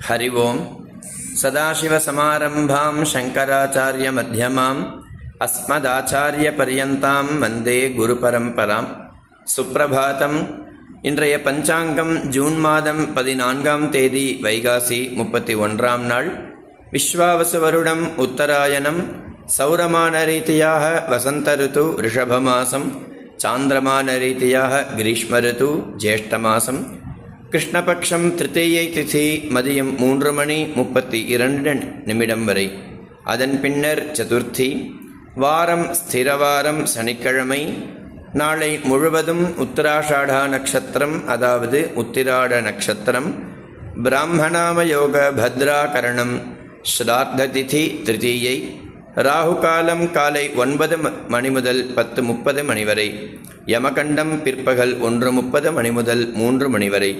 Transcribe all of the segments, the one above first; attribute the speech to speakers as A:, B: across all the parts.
A: हरि ओं सदाशिवसमारम्भां शङ्कराचार्यमध्यमाम् अस्मदाचार्यपर्यन्तां वन्दे गुरुपरम्परां सुप्रभातम् இன்றைய பஞ்சாங்கம் ஜூன் மாதம் 14ஆம் தேதி வைகாசி 31ஆம் நாள் விஸ்வாவசு வருடம் உத்தராயணம் சௌரமான ரீதியாக வசந்த ருத்து ரிஷபமாசம் சாந்திரமான ரீதியாக கிரீஷ்ம ருத்து ஜேஷ்டமாசம் கிருஷ்ணபக்ஷம் திருத்தீயை திதி மதியம் 3:32 வரை. அதன் பின்னர் சதுர்த்தி. வாரம் ஸ்திரவாரம் சனிக்கிழமை. நாளை முழுவதும் உத்தராஷாடா நட்சத்திரம், அதாவது உத்திராட நட்சத்திரம். பிராமணாம யோக பத்ராகரணம் ஸ்ரார்த்த திதி திருத்தீயை. ராகு காலம் காலை 9 மணி முதல் 10:30 மணி வரை. யமகண்டம் பிற்பகல் 1:30 மணி முதல் 3 மணி வரை.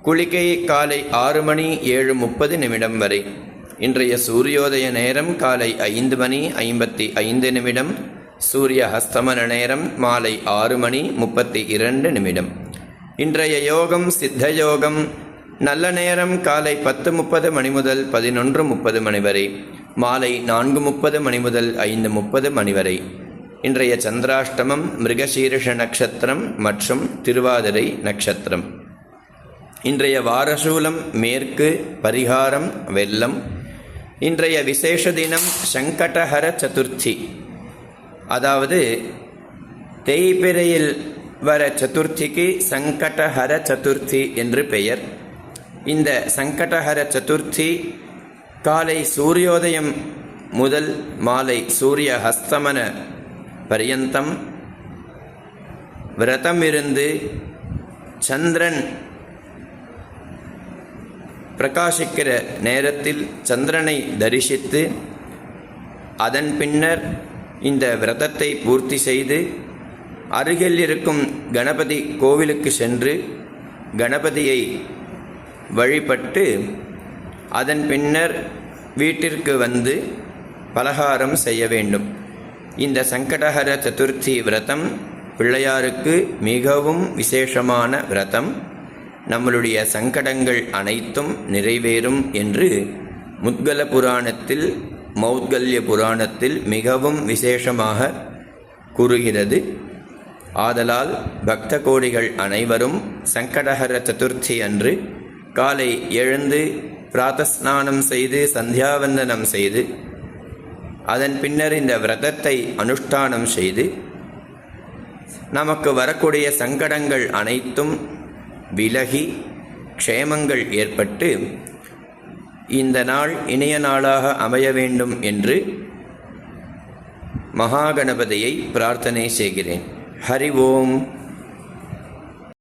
A: குளிகை காலை 6:07:30 வரை. இன்றைய சூரியோதய நேரம் காலை 5:55. சூரிய ஹஸ்தமன நேரம் மாலை 6:32. இன்றைய யோகம் சித்த யோகம். நல்ல நேரம் காலை 10:30 மணி முதல் 11:30 மணி வரை. மாலை 4:30 மணி முதல் 5:30 மணி வரை. இன்றைய சந்திராஷ்டமம் மிருகசீரிஷ நட்சத்திரம் மற்றும் திருவாதிரை நட்சத்திரம். இன்றைய வாரசூலம் மேற்கு, பரிகாரம் வெல்லம். இன்றைய விசேஷ தினம் சங்கடஹர சதுர்த்தி, அதாவது தேய்பிரையில் வர சதுர்த்திக்கு சங்கடஹர சதுர்த்தி என்று பெயர். இந்த சங்கடஹர சதுர்த்தி காலை சூரியோதயம் முதல் மாலை சூரிய ஹஸ்தமன பரியந்தம் விரதம் இருந்து சந்திரன் பிரகாசிக்கிற நேரத்தில் சந்திரனை தரிசித்து அதன் பின்னர் இந்த விரதத்தை பூர்த்தி செய்து அருகில் இருக்கும் கணபதி கோவிலுக்கு சென்று கணபதியை வழிபட்டு அதன் பின்னர் வீட்டிற்கு வந்து பலகாரம் செய்ய வேண்டும். இந்த சங்கடஹர சதுர்த்தி விரதம் பிள்ளையாருக்கு மிகவும் விசேஷமான விரதம். நம்மளுடைய சங்கடங்கள் அனைத்தும் நிறைவேறும் என்று முத்கல புராணத்தில், மௌத்கல்ய புராணத்தில் மிகவும் விசேஷமாக கூறுகிறது. ஆதலால் பக்த கோடிகள் அனைவரும் சங்கடஹர சதுர்த்தி அன்று காலை எழுந்து பிராதஸ்நானம் செய்து சந்தியாவந்தனம் செய்து அதன் பின்னர் இந்த விரதத்தை அனுஷ்டானம் செய்து நமக்கு வரக்கூடிய சங்கடங்கள் அனைத்தும் விலகி க்ஷேமங்கள் ஏற்பட்டு இந்த நாள் இனிய நாளாக அமைய வேண்டும் என்று மகாகணபதியை பிரார்த்தனை செய்கிறேன். ஹரி ஓம்.